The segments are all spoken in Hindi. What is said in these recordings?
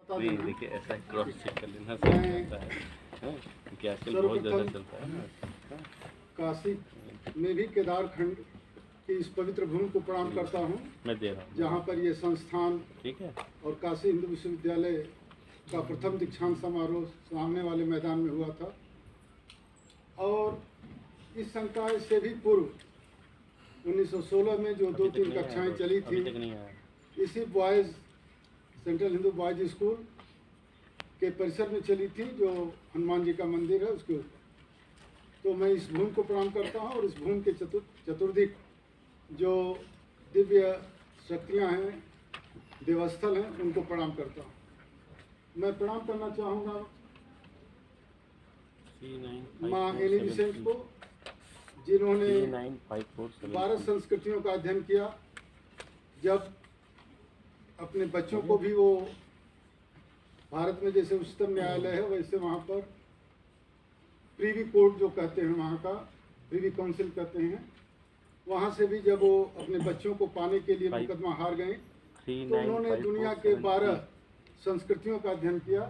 नहीं देखिए ऐसा क्रॉस चेक कर लेना सही रहता है, क्योंकि आजकल बहुत ज़्यादा चलता है ना। काशी में भी केदारखंड की इस पवित्र भूमि को प्रणाम करता हूँ, मैं दे रहा हूँ जहाँ पर ये संस्थान ठीक है। और काशी हिंदू विश्वविद्यालय का प्रथम दीक्षांत समारोह सामने वाले मैदान में हुआ था। और इस संकाय से भी पूर्व 1916 में जो 2-3 कक्षाएं चली थी, इसी boys central Hindu boys school के परिसर में चली थी, जो हनुमान जी का मंदिर है उसके ऊपर। तो मैं इस भूमि को प्रणाम करता हूँ और इस भूमि के चतुर्दिक जो दिव्य शक्तियाँ हैं, देवस्थल हैं, उनको प्रणाम करता हूँ। मैं प्रणाम करना चाहूँगा माँ एनी बिसेंट को, जिन्होंने 12 संस्कृतियों का अध्ययन किया। जब अपने बच्चों को भी वो भारत में जैसे उच्चतम न्यायालय है, वैसे वहाँ पर प्रीवी कोर्ट जो कहते हैं, वहाँ का प्रीवी काउंसिल कहते हैं, वहाँ से भी जब वो अपने बच्चों को पाने के लिए मुकदमा हार गए, तो उन्होंने दुनिया के 12 संस्कृतियों का अध्ययन किया।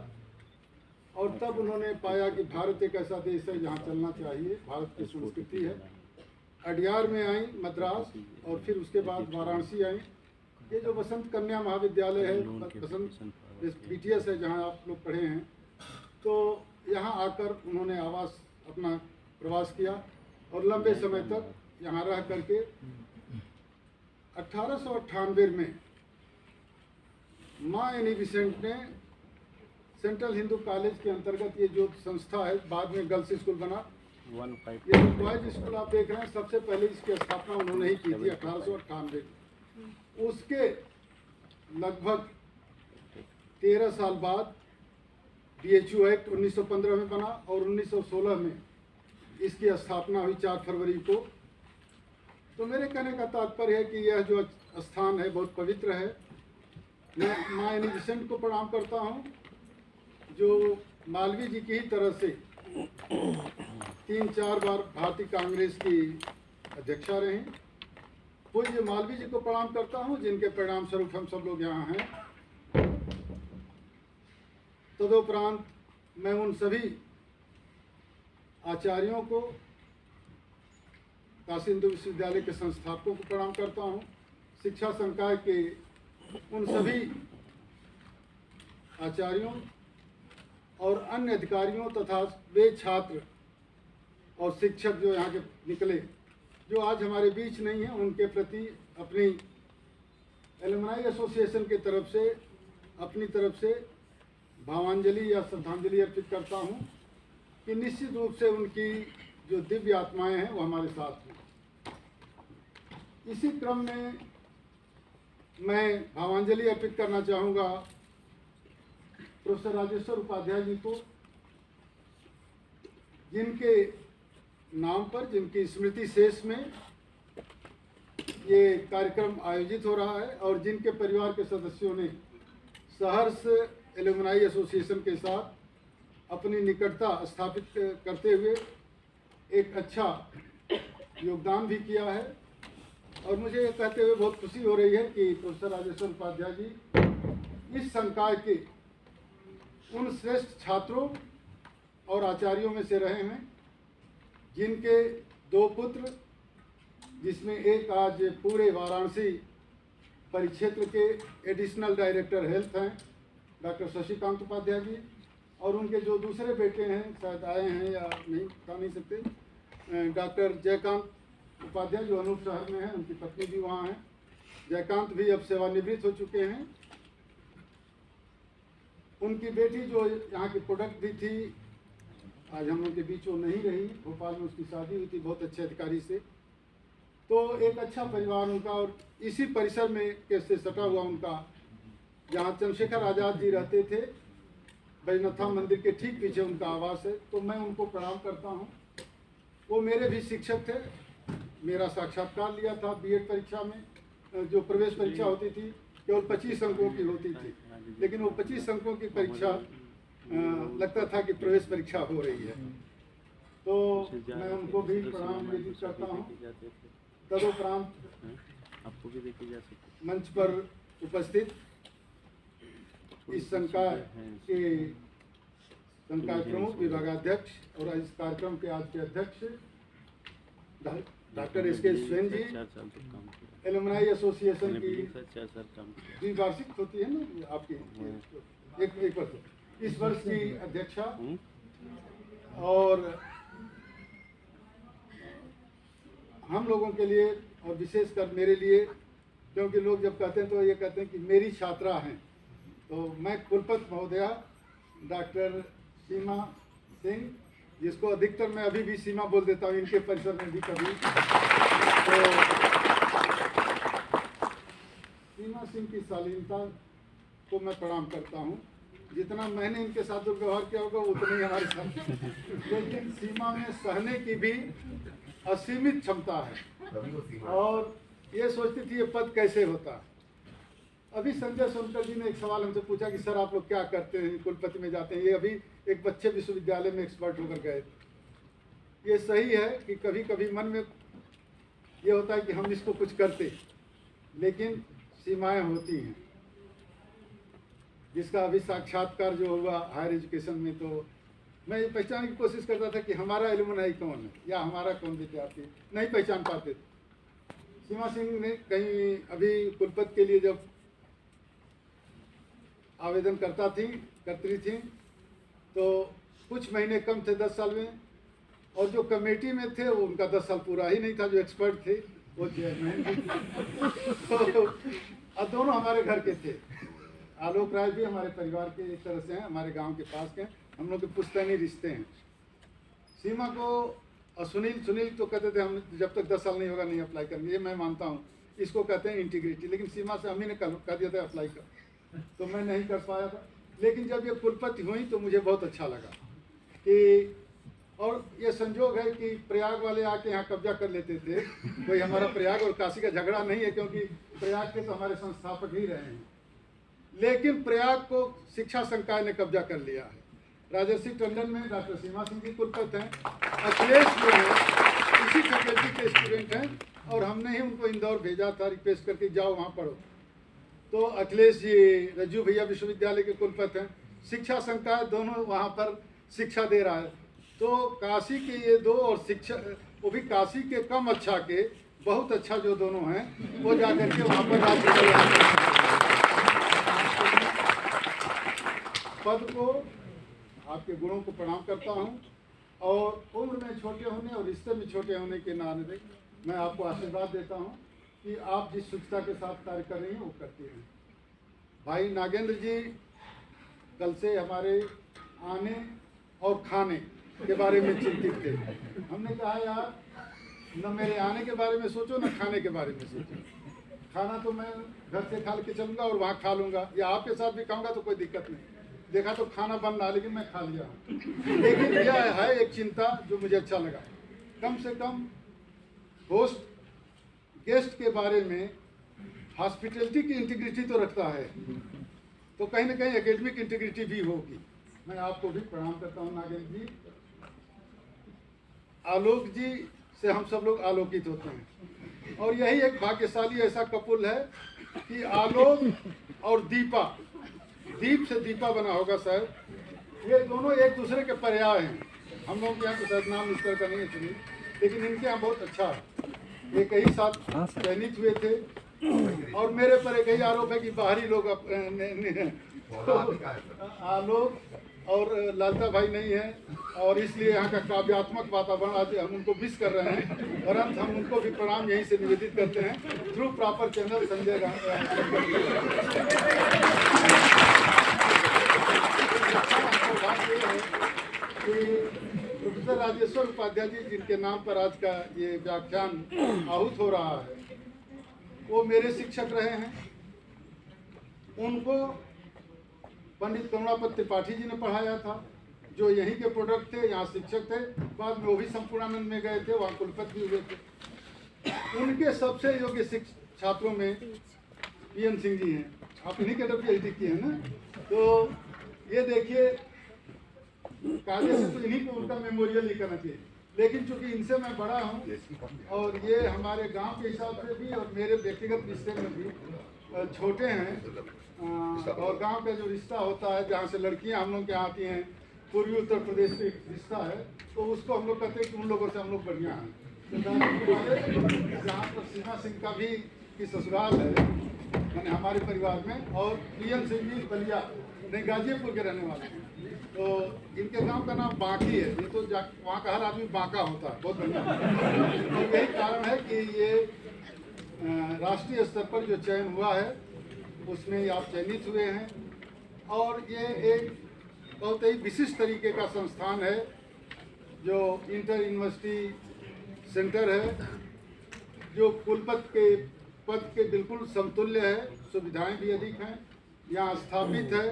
और तब उन्होंने पाया कि भारत एक ऐसा देश है जहाँ चलना चाहिए, भारत की संस्कृति है। अडयार में आई, मद्रास, और फिर उसके बाद वाराणसी आई। ये जो बसंत कन्या महाविद्यालय है, बसंत BTS है, जहाँ आप लोग पढ़े हैं, तो यहाँ आकर उन्होंने अपना प्रवास किया और लंबे समय तक यहाँ रह करके 1898 में माँ एनी बिसेंट ने सेंट्रल हिंदू कॉलेज के अंतर्गत ये जो संस्था है, बाद में गर्ल्स स्कूल बना, ये जो बॉयज स्कूल आप देख रहे हैं, सबसे पहले इसकी स्थापना उन्होंने ही की थी 1898 में। उसके लगभग 13 साल बाद DHU एक्ट 1915 में बना और 1916 में इसकी स्थापना हुई 4 फरवरी को। तो मेरे कहने का तात्पर्य है कि यह जो स्थान है बहुत पवित्र है। मैं माँ एनी बिसेंट को प्रणाम करता हूँ, जो मालवीय जी की ही तरह से 3-4 बार भारतीय कांग्रेस की अध्यक्षा रहीं। पूज्य मालवीय जी को प्रणाम करता हूँ, जिनके परिणाम स्वरूप हम सब लोग यहाँ हैं। तदुपरांत मैं उन सभी आचार्यों को, काशी हिंदू विश्वविद्यालय के संस्थापकों को प्रणाम करता हूँ, शिक्षा संकाय के उन सभी आचार्यों और अन्य अधिकारियों तथा वे छात्र और शिक्षक जो यहाँ के निकले, जो आज हमारे बीच नहीं हैं, उनके प्रति अपनी एलुमनाई एसोसिएशन की तरफ से, अपनी तरफ से भावांजलि या श्रद्धांजलि अर्पित करता हूँ कि निश्चित रूप से उनकी जो दिव्य आत्माएं हैं वो हमारे साथ हैं। इसी क्रम में मैं भावांजलि अर्पित करना चाहूँगा प्रोफेसर राजेश्वर उपाध्याय जी को, जिनके नाम पर, जिनकी स्मृति शेष में ये कार्यक्रम आयोजित हो रहा है और जिनके परिवार के सदस्यों ने सहर्ष एलुमनाई एसोसिएशन के साथ अपनी निकटता स्थापित करते हुए एक अच्छा योगदान भी किया है। और मुझे ये कहते हुए बहुत खुशी हो रही है कि प्रोफेसर राजेश्वर उपाध्याय जी इस संकाय के उन श्रेष्ठ छात्रों और आचार्यों में से रहे हैं, जिनके 2 पुत्र, जिसमें एक आज पूरे वाराणसी परिक्षेत्र के एडिशनल डायरेक्टर हेल्थ हैं, डॉक्टर शशिकांत उपाध्याय जी, और उनके जो दूसरे बेटे हैं, शायद आए हैं या नहीं बता नहीं सकते, डॉक्टर जयकांत उपाध्याय जो अनूप शहर में हैं, उनकी पत्नी भी वहाँ हैं। जयकांत भी अब सेवानिवृत्त हो चुके हैं। उनकी बेटी जो यहाँ की प्रोडक्ट भी थी, आज हम उनके बीच वो नहीं रही, भोपाल में उसकी शादी हुई थी बहुत अच्छे अधिकारी से। तो एक अच्छा परिवार उनका, और इसी परिसर में कैसे सटा हुआ उनका, जहाँ चंद्रशेखर आज़ाद जी रहते थे, बैजनाथ धाम मंदिर के ठीक पीछे उनका आवास है। तो मैं उनको प्रणाम करता हूँ। वो मेरे भी शिक्षक थे, मेरा साक्षात्कार लिया था B.Ed परीक्षा में। जो प्रवेश परीक्षा होती थी केवल 25 अंकों की होती थी, लेकिन वो 25 अंकों की परीक्षा लगता था कि प्रवेश परीक्षा हो रही है। तो मैं उनको भी प्रणाम निवेदित करता हूँ। तदुपरांत मंच पर उपस्थित इस संकाय के संकाय प्रमुख, विभागाध्यक्ष और इस कार्यक्रम के आज के अध्यक्ष डॉक्टर SK स्वयं जी, 4 साल तक काम किया। एलुमनाई एसोसिएशन की 4 साल काम किया। द्विवार्षिक होती है ना आपकी, एक वर्ष, इस वर्ष की अध्यक्षा, और हम लोगों के लिए और विशेषकर मेरे लिए, क्योंकि लोग जब कहते हैं तो ये कहते हैं कि मेरी छात्रा हैं, तो मैं कुलपति महोदया डॉक्टर सीमा सिंह, जिसको अधिकतर मैं अभी भी सीमा बोल देता हूँ इनके परिसर में भी कभी, तो सीमा सिंह की शालीनता को मैं प्रणाम करता हूँ। जितना मैंने इनके साथ दुर्व्यवहार किया होगा उतना ही हमारे साथ, लेकिन सीमा में सहने की भी असीमित क्षमता है, और ये सोचती थी ये पद कैसे होता। अभी संजय सोनकर जी ने एक सवाल हमसे पूछा कि सर आप लोग क्या करते हैं, कुलपति में जाते हैं, ये अभी एक बच्चे विश्वविद्यालय में एक्सपर्ट होकर गए। ये सही है कि कभी कभी मन में ये होता है कि हम इसको कुछ करते, लेकिन सीमाएं होती हैं। जिसका अभी साक्षात्कार जो हुआ हायर एजुकेशन में, तो मैं ये पहचानने की कोशिश करता था कि हमारा एलुमनाई कौन है या हमारा कौन विद्यार्थी, नहीं पहचान पाते। सीमा सिंह ने कहीं अभी कुलपति के लिए जब आवेदन करती थी तो कुछ महीने कम थे 10 साल में, और जो कमेटी में थे वो उनका 10 साल पूरा ही नहीं था, जो एक्सपर्ट थे वो चेयरमैन तो और दोनों हमारे घर के थे। आलोक राय भी हमारे परिवार के एक तरह से हैं, हमारे गांव के पास के, हम लोग के पुश्तैनी रिश्ते हैं। सीमा को और सुनील तो कहते थे हम जब तक 10 साल नहीं होगा नहीं अप्लाई करेंगे, ये मैं मानता हूँ, इसको कहते हैं इंटीग्रिटी। लेकिन सीमा से हम ही ने कह दिया था अप्लाई कर, तो मैं नहीं कर पाया था। लेकिन जब ये कुलपति हुई तो मुझे बहुत अच्छा लगा कि, और ये संजोग है कि प्रयाग वाले आके यहाँ कब्जा कर लेते थे। कोई हमारा प्रयाग और काशी का झगड़ा नहीं है, क्योंकि प्रयाग के तो हमारे संस्थापक ही रहे हैं, लेकिन प्रयाग को शिक्षा संकाय ने कब्जा कर लिया है। राजर्षि टंडन में डॉक्टर सीमा सिंह जी कुलपति हैं, अखिलेश जो है इसी फैकल्टी के स्टूडेंट हैं, और हमने ही उनको इंदौर भेजा था रिक्वेस्ट करके जाओ वहाँ पढ़ो। तो अखिलेश जी रज्जू भैया विश्वविद्यालय के कुलपति हैं, शिक्षा संकाय दोनों वहाँ पर शिक्षा दे रहा है। तो काशी के ये दो, और शिक्षा वो भी काशी के कम अच्छा के बहुत अच्छा जो दोनों हैं, वो जाकर के वहाँ पर राज्य पद को, आपके गुणों को प्रणाम करता हूँ, और उम्र में छोटे होने और रिश्ते में छोटे होने के नाते मैं आपको आशीर्वाद देता हूँ कि आप जिस शुद्धता के साथ कार्य कर रही हैं वो करती हैं। भाई नागेंद्र जी कल से हमारे आने और खाने के बारे में चिंतित थे। हमने कहा यार न मेरे आने के बारे में सोचो न खाने के बारे में सोचो। खाना तो मैं घर से खा के चलूँगा और वहाँ खा लूँगा, या आपके साथ भी खाऊँगा तो कोई दिक्कत नहीं। देखा तो खाना बन रहा, लेकिन मैं खा लिया। लेकिन यह है एक चिंता जो मुझे अच्छा लगा, कम से कम होस्ट गेस्ट के बारे में हॉस्पिटलिटी की इंटीग्रिटी तो रखता है, तो कहीं ना कहीं एकेडमिक इंटीग्रिटी भी होगी। मैं आपको भी प्रणाम करता हूँ नागेंद्र जी। आलोक जी से हम सब लोग आलोकित होते हैं, और यही एक भाग्यशाली ऐसा कपुल है कि आलोक और दीपा, दीप से दीपा बना होगा सर, ये दोनों एक दूसरे के पर्याय हैं। हम लोग के यहाँ तो शायद नाम इस तरह का नहीं है सुनी, लेकिन इनके यहाँ बहुत अच्छा है। एक ही साथ चयनित हुए थे, और मेरे पर एक ही आरोप है कि बाहरी लोग आलोक और लालता भाई नहीं है, और इसलिए यहाँ का काव्यात्मक वातावरण आज हम उनको मिस कर रहे हैं, और अंत हम उनको भी प्रणाम यहीं से निवेदित करते हैं through proper channel Sanjay professor Rajeshwar Upadhyay ji, जिनके नाम पर आज का ये व्याख्यान आहूत हो रहा है, वो मेरे शिक्षक रहे हैं। उनको पंडित करुणापत त्रिपाठी जी ने पढ़ाया था, जो यहीं के प्रोडक्ट थे, यहाँ शिक्षक थे। बाद में वो भी संपूर्णानंद में गए थे, वहाँ कुलपति भी हुए थे। उनके सबसे योग्य छात्रों में PM सिंह जी हैं। आप इन्हीं के PhD किए हैं ना, तो ये देखिए कायदे से तो इन्हीं को उनका मेमोरियल ही करना चाहिए, लेकिन चूंकि इनसे मैं बड़ा हूँ और ये हमारे गांव के हिसाब से भी और मेरे व्यक्तिगत रिश्ते में भी छोटे हैं और गांव का जो रिश्ता होता है जहाँ से लड़कियां हम लोग के यहाँ आती हैं, पूर्वी उत्तर प्रदेश से रिश्ता है, तो उसको हम लोग कहते हैं कि उन लोगों से हम लोग बढ़िया हैं। तो गाजीपुर वाले जहाँ पर सीमा सिंह का भी की ससुराल है मैंने हमारे परिवार में, और प्रियम सिंह जी बलिया नहीं गाजीपुर के रहने वाले हैं। तो इनके गांव का नाम बांकी है। ये तो वहाँ का हर आदमी बांका होता है, बहुत बढ़िया। तो यही कारण है कि ये राष्ट्रीय स्तर पर जो चयन हुआ है उसमें आप चयनित हुए हैं, और ये एक बहुत ही विशिष्ट तरीके का संस्थान है जो इंटर यूनिवर्सिटी सेंटर है, जो कुलपति के पद के बिल्कुल समतुल्य है, सुविधाएं भी अधिक हैं, यहाँ स्थापित है।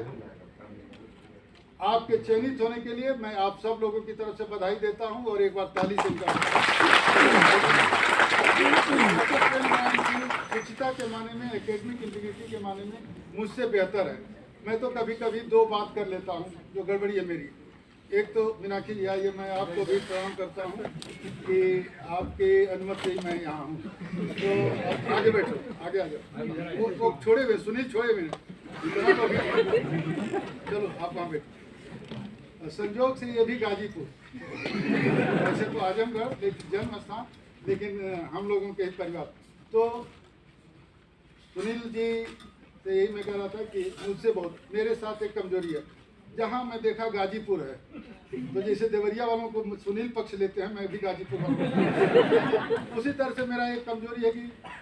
आपके चयनित होने के लिए मैं आप सब लोगों की तरफ से बधाई देता हूं, और एक बार ताली से इनका शिक्षिता के माने में, एकेडमिक इंटीग्रिटी के माने में मुझसे बेहतर है। मैं तो कभी कभी दो बात कर लेता हूं जो गड़बड़ी है मेरी। एक तो मीनाक्षी जी आइए, मैं आपको भी प्रणाम करता हूं कि आपके अनुमति से मैं यहाँ हूँ, तो आगे बैठो, आगे आ जाओ। वो छोड़े हुए सुनील छोड़े हुए चलो आप वहाँ बैठो। संजोग से ये भी गाजीपुर, वैसे तो आजमगढ़ जन्म स्थान, लेकिन हम लोगों के ही परिवार। तो सुनील जी से यही मैं कह रहा था कि मुझसे बहुत मेरे साथ एक कमजोरी है, जहाँ मैं देखा गाजीपुर है, तो जैसे देवरिया वालों को सुनील पक्ष लेते हैं, मैं भी गाजीपुर वालों उसी तरह से मेरा एक कमजोरी है कि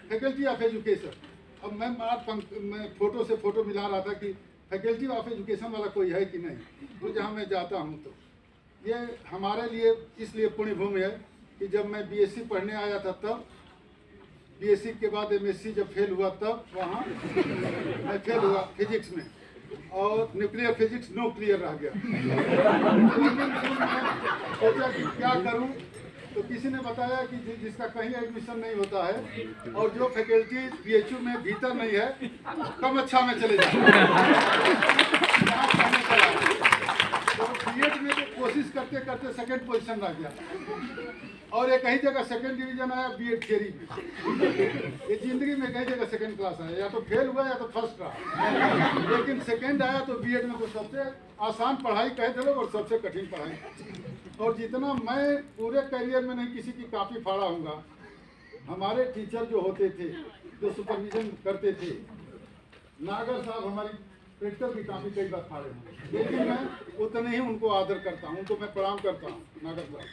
फैकल्टी ऑफ एजुकेशन। अब मैं फोटो से फोटो मिला रहा था कि फैकल्टी ऑफ एजुकेशन वाला कोई है कि नहीं, तो जहाँ मैं जाता हूँ तो ये हमारे लिए इसलिए पुण्य भूमि है कि जब मैं बीएससी पढ़ने आया था, तब बीएससी के बाद एमएससी जब फेल हुआ, तब वहाँ मैं फेल हुआ फिजिक्स में, और न्यूक्लियर फिजिक्स नो क्लियर रह गया। सोचा कि क्या करूं, तो किसी ने बताया कि जिसका कहीं एडमिशन नहीं होता है और जो फैकल्टी बीएचयू में भीतर नहीं है, कम अच्छा में चले जाए। तो बीएड में तो कोशिश करते करते सेकंड पोजीशन रह गया, और एक कहीं जगह सेकंड डिवीजन आया बीएड थियरी में। ये जिंदगी में कई जगह सेकंड क्लास आया, या तो फेल हुआ या तो फर्स्ट रहा, लेकिन सेकंड आया तो बीएड में तो सबसे आसान पढ़ाई कहे थे लोग और सबसे कठिन पढ़ाई। और जितना मैं पूरे करियर में नहीं किसी की काफ़ी फाड़ा हूँगा, हमारे टीचर जो होते थे, जो सुपरविजन करते थे, नागर साहब हमारी प्रैक्टिकल की काफ़ी कई बार फाड़े हैं, लेकिन मैं उतने ही उनको आदर करता हूँ, उनको मैं प्रणाम करता हूँ। नागर साहब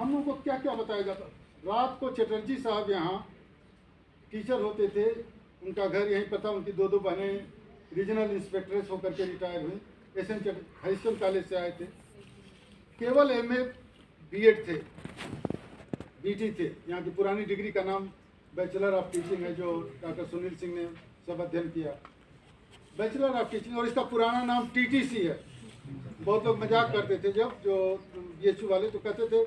हम लोगों को क्या क्या बताया जाता। रात को चटर्जी साहब यहाँ टीचर होते थे, उनका घर यहीं पर था, उनकी दो दो बहनें रीजनल इंस्पेक्ट्रेस होकर के रिटायर हुई, एसएन हरिश्चंद्र कॉलेज से आए थे, केवल एमए बीएड थे, बीटी थे। यहाँ की पुरानी डिग्री का नाम बैचलर ऑफ टीचिंग है, जो डॉक्टर सुनील सिंह ने सब अध्ययन किया, बैचलर ऑफ टीचिंग, और इसका पुराना नाम टीटीसी है। बहुत लोग मजाक करते थे, जब जो बीएचयू वाले तो कहते थे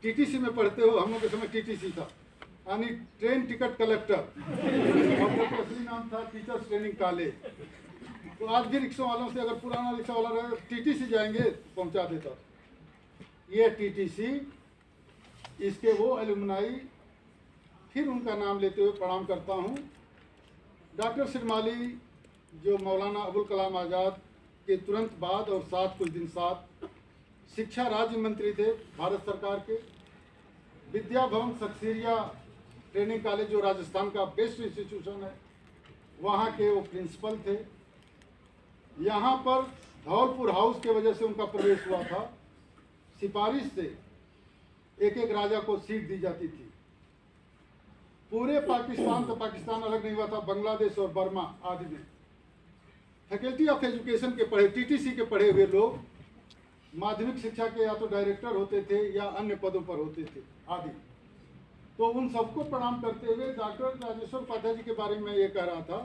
टीटीसी में पढ़ते हो, हम लोग के समय टीटीसी था, यानी ट्रेन टिकट कलेक्टर, और असली नाम था टीचर्स ट्रेनिंग कॉलेज। तो आज भी रिक्शा वालों से अगर पुराना रिक्शा वाला रहे टीटीसी जाएंगे पहुंचा देता। ये टीटीसी, इसके वो एलुमनाई, फिर उनका नाम लेते हुए प्रणाम करता हूँ। डॉक्टर सिरमाली जो मौलाना अबुल कलाम आज़ाद के तुरंत बाद और साथ कुछ दिन साथ शिक्षा राज्य मंत्री थे भारत सरकार के। विद्या भवन सक्सेरिया ट्रेनिंग कॉलेज जो राजस्थान का बेस्ट इंस्टीट्यूशन है, वहाँ के वो प्रिंसिपल थे। यहाँ पर धौलपुर हाउस के वजह से उनका प्रवेश हुआ था। सिफारिश से एक एक राजा को सीट दी जाती थी। पूरे पाकिस्तान, तो पाकिस्तान अलग नहीं हुआ था, बांग्लादेश और बर्मा आदि में फैकल्टी ऑफ एजुकेशन के पढ़े, टीटीसी के पढ़े हुए लोग माध्यमिक शिक्षा के या तो डायरेक्टर होते थे या अन्य पदों पर होते थे आदि। तो उन सबको प्रणाम करते हुए डॉक्टर राजेश्वर उपाध्याय जी के बारे में ये कह रहा था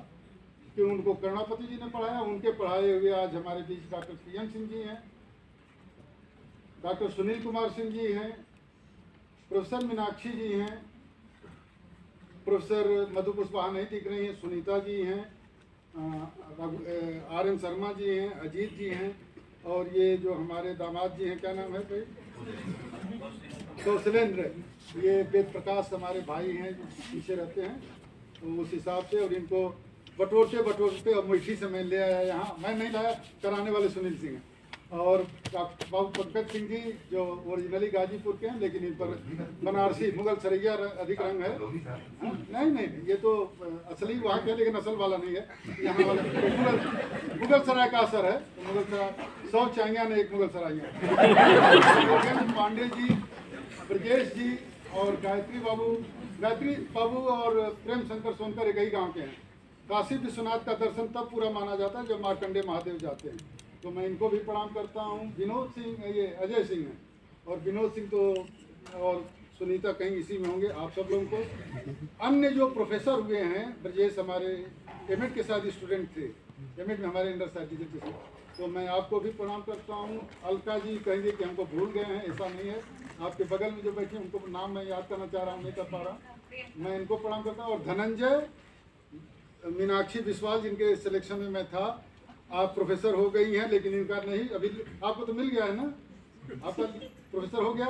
कि उनको करुणापति जी ने पढ़ाया। उनके पढ़ाए हुए आज हमारे बीच डॉक्टर प्रियम सिंह जी हैं, डॉक्टर सुनील कुमार सिंह जी हैं, प्रोफेसर मीनाक्षी जी हैं, प्रोफेसर मधु पुष्पा नहीं दिख रही हैं, सुनीता जी हैं, RN शर्मा जी हैं, अजीत जी हैं, और ये जो हमारे दामाद जी हैं, क्या नाम है भाई, कौशलेंद्र, ये वेद प्रकाश हमारे भाई हैं जो पीछे रहते हैं। तो उस हिसाब से, और इनको बटोरते बटोरते अब मीठी से मैं ले आया यहाँ। मैं नहीं लाया, कराने वाले सुनील सिंह हैं और बाबू पंकज सिंह जी जो ओरिजिनली गाजीपुर के हैं, लेकिन इन पर बनारसी मुगल सरैया अधिक रंग है। नहीं नहीं, ये तो असली वहाँ के, लेकिन असल वाला नहीं है, यहाँ वाला मुगल सराय का असर है। तो मुगल सराय 100 चाइया ने एक मुगल सराय पांडे जी, ब्रजेश जी और गायत्री बाबू और प्रेम शंकर सोनकर एक ही गाँव के हैं। काशी विश्वनाथ का दर्शन तब पूरा माना जाता है जब मार्कंडे महादेव जाते हैं, तो मैं इनको भी प्रणाम करता हूँ। विनोद सिंह, ये अजय सिंह हैं, और विनोद सिंह तो और सुनीता कहीं इसी में होंगे। आप सब लोगों को, अन्य जो प्रोफेसर हुए हैं, ब्रजेश हमारे एमएड के साथ स्टूडेंट थे, एमएड में हमारे अंडर सर्टिफिकेट थे, तो मैं आपको भी प्रणाम करता हूँ। अलका जी कहेंगे कि हमको भूल गए हैं, ऐसा नहीं है। आपके बगल में जो बैठे उनको नाम मैं याद करना चाह रहा हूँ, नहीं कर पा रहा, मैं इनको प्रणाम करता हूँ। और धनंजय, मीनाक्षी विश्वास जिनके सिलेक्शन में मैं था, आप प्रोफेसर हो गई हैं, लेकिन इनका नहीं, अभी आपको तो मिल गया है ना, आपका प्रोफेसर हो गया।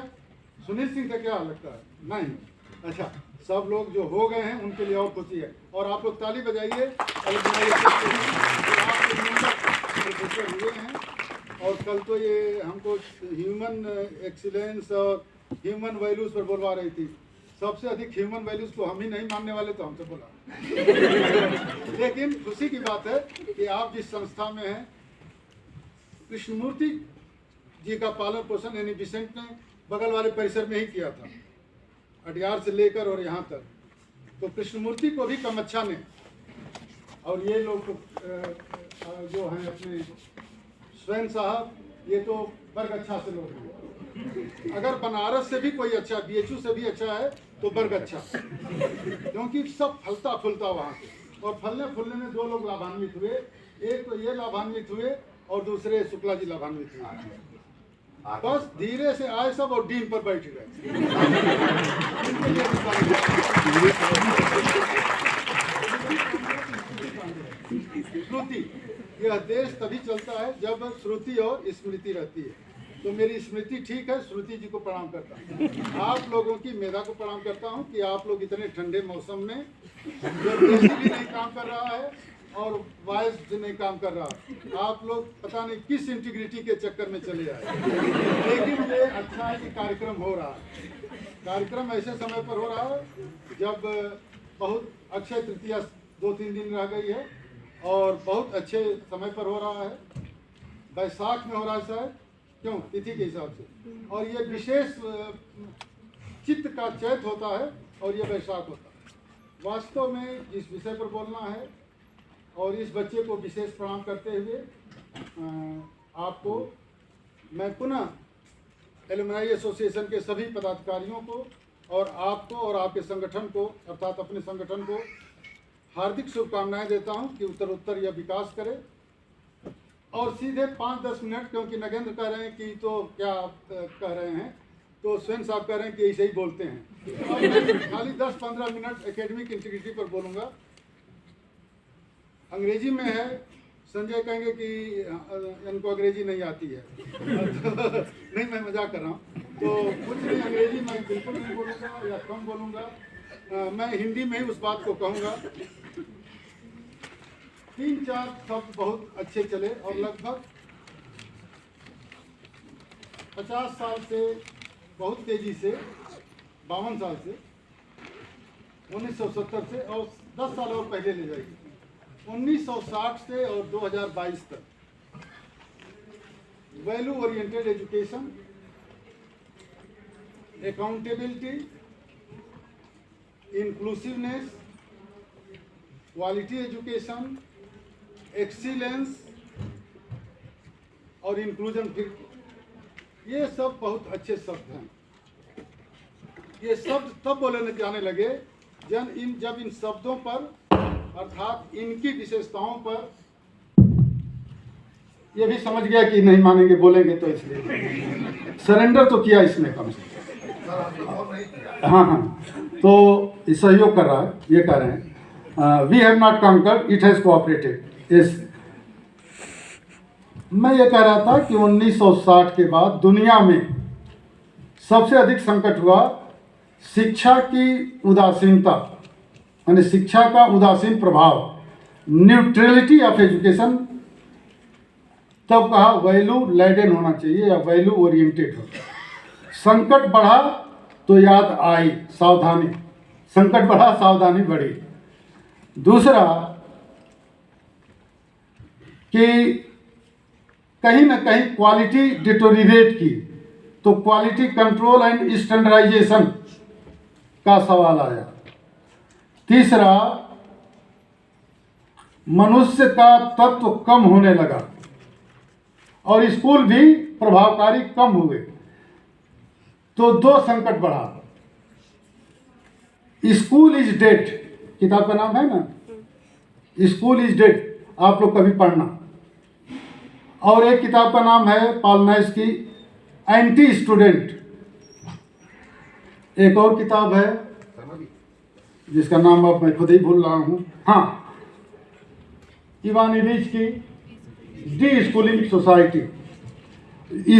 सुनील सिंह का क्या लगता है? नहीं। अच्छा, सब लोग जो हो गए हैं उनके लिए और खुशी है, और आप लोग ताली बजाइए। प्रोफेसर हुए हैं, और कल तो ये हमको ह्यूमन एक्सीलेंस और ह्यूमन वैल्यूज़ पर बोलवा रही थी। सबसे अधिक ह्यूमन वैल्यूज़ को हम ही नहीं मानने वाले, तो हमसे बोला। लेकिन खुशी की बात है कि आप जिस संस्था में हैं, कृष्णमूर्ति जी का पालन पोषण यानी विसेंट ने बगल वाले परिसर में ही किया था, अडियार से लेकर और यहाँ तक। तो कृष्णमूर्ति को भी कमच्छा ने, और ये लोग जो हैं अपने स्वयं साहब, ये तो बरगच्छा से लोग हैं। अगर बनारस से भी कोई अच्छा, बीएचयू से भी अच्छा है तो बरगच्छा, क्योंकि सब फलता फूलता वहाँ से। और फलने फूलने में 2 लोग लाभान्वित हुए, एक तो ये लाभान्वित हुए और दूसरे शुक्ला जी लाभान्वित हुए। बस धीरे से आए सब और डीन पर बैठ गए। श्रुति, यह देश तभी चलता है जब श्रुति और स्मृति रहती है। तो मेरी स्मृति ठीक है, श्रुति जी को प्रणाम करता हूँ। आप लोगों की मेधा को प्रणाम करता हूँ कि आप लोग इतने ठंडे मौसम में, जो एसी भी नहीं काम कर रहा है और वायस भी नहीं काम कर रहा, आप लोग पता नहीं किस इंटीग्रिटी के चक्कर में चले आए। लेकिन ये अच्छा है कि कार्यक्रम हो रहा है। कार्यक्रम ऐसे समय पर हो रहा है जब बहुत अक्षय तृतीया 2-3 दिन रह गई है, और बहुत अच्छे समय पर हो रहा है। बैसाख में हो रहा है शायद, क्यों, तिथि के हिसाब से। और ये विशेष चित्त का चैत होता है और ये बैसाख होता है। वास्तव में इस विषय पर बोलना है, और इस बच्चे को विशेष प्रणाम करते हुए आपको मैं पुनः एलुमनाई एसोसिएशन के सभी पदाधिकारियों को और आपको और आपके संगठन को, अर्थात अपने संगठन को हार्दिक शुभकामनाएं देता हूं कि उत्तर यह विकास करे। और सीधे 5-10 मिनट, क्योंकि नगेंद्र कह रहे हैं कि तो क्या कह रहे हैं, तो स्वयं साहब कह रहे हैं कि ऐसे ही बोलते हैं। और मैं खाली 10-15 मिनट एकेडमिक इंटीग्रिटी पर बोलूँगा। अंग्रेजी में है, संजय कहेंगे कि इनको अंग्रेजी नहीं आती है। नहीं, मैं मजाक कर रहा हूँ। तो कुछ नहीं, अंग्रेजी मैं बिल्कुल नहीं बोलूँगा या कम बोलूँगा। मैं हिंदी में ही उस बात को कहूँगा। 3-4 शब्द बहुत अच्छे चले, और लगभग 50 साल से बहुत तेज़ी से, 52 साल से, 1970 से, और 10 साल और पहले ले जाएगी, 1960 से और 2022 तक value oriented education, accountability, inclusiveness, quality education, excellence और इंक्लूजन, ये सब बहुत अच्छे शब्द हैं। ये शब्द तब बोलने जाने लगे जब इन शब्दों पर, अर्थात इनकी विशेषताओं पर, ये भी समझ गया कि नहीं मानेंगे, बोलेंगे, तो इसलिए सरेंडर तो किया इसमें कम से कम। हाँ, तो सहयोग कर रहा है, ये कह रहे हैं। We have not conquered, it has cooperated. मैं ये कह रहा था कि 1960 के बाद दुनिया में सबसे अधिक संकट हुआ शिक्षा की उदासीनता, यानी शिक्षा का उदासीन प्रभाव। न्यूट्रलिटी ऑफ एजुकेशन, तब कहा वैल्यू लैडन होना चाहिए या वैल्यू ओरिएंटेड हो। संकट बढ़ा तो याद आई सावधानी, संकट बढ़ा सावधानी बढ़ी। दूसरा कि कहीं ना कहीं क्वालिटी डिटोरिएट की, तो क्वालिटी कंट्रोल एंड स्टैंडर्डाइजेशन का सवाल आया। तीसरा, मनुष्य का तत्व कम होने लगा और स्कूल भी प्रभावकारी कम हुए, तो दो संकट बढ़ा। स्कूल इज डेड, किताब का नाम है ना, स्कूल इज डेड, आप लोग कभी पढ़ना। और एक किताब का नाम है पॉल नाइस की एंटी स्टूडेंट। एक और किताब है जिसका नाम अब मैं खुद ही भूल रहा हूँ, हाँ, इवान इलिच की डी स्कूलिंग सोसाइटी।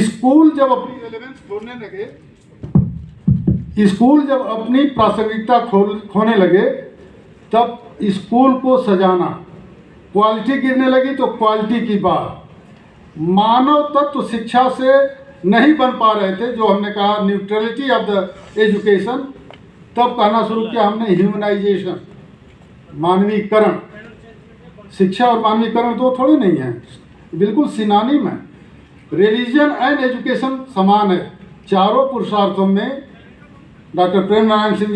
स्कूल जब अपनी रेलेवेंस खोने लगे, स्कूल जब अपनी प्रासंगिकता खोने लगे, तब स्कूल को सजाना, क्वालिटी गिरने लगी तो क्वालिटी की बात। मानव तत्व शिक्षा से नहीं बन पा रहे थे, जो हमने कहा न्यूट्रलिटी ऑफ द एजुकेशन, तब कहना शुरू किया हमने ह्यूमनाइजेशन, मानवीकरण। शिक्षा और मानवीकरण दो थोड़े नहीं है, बिल्कुल सिनोनिम है। रिलीजन एंड एजुकेशन समान है। चारों पुरुषार्थों में डॉक्टर प्रेम नारायण सिंह जी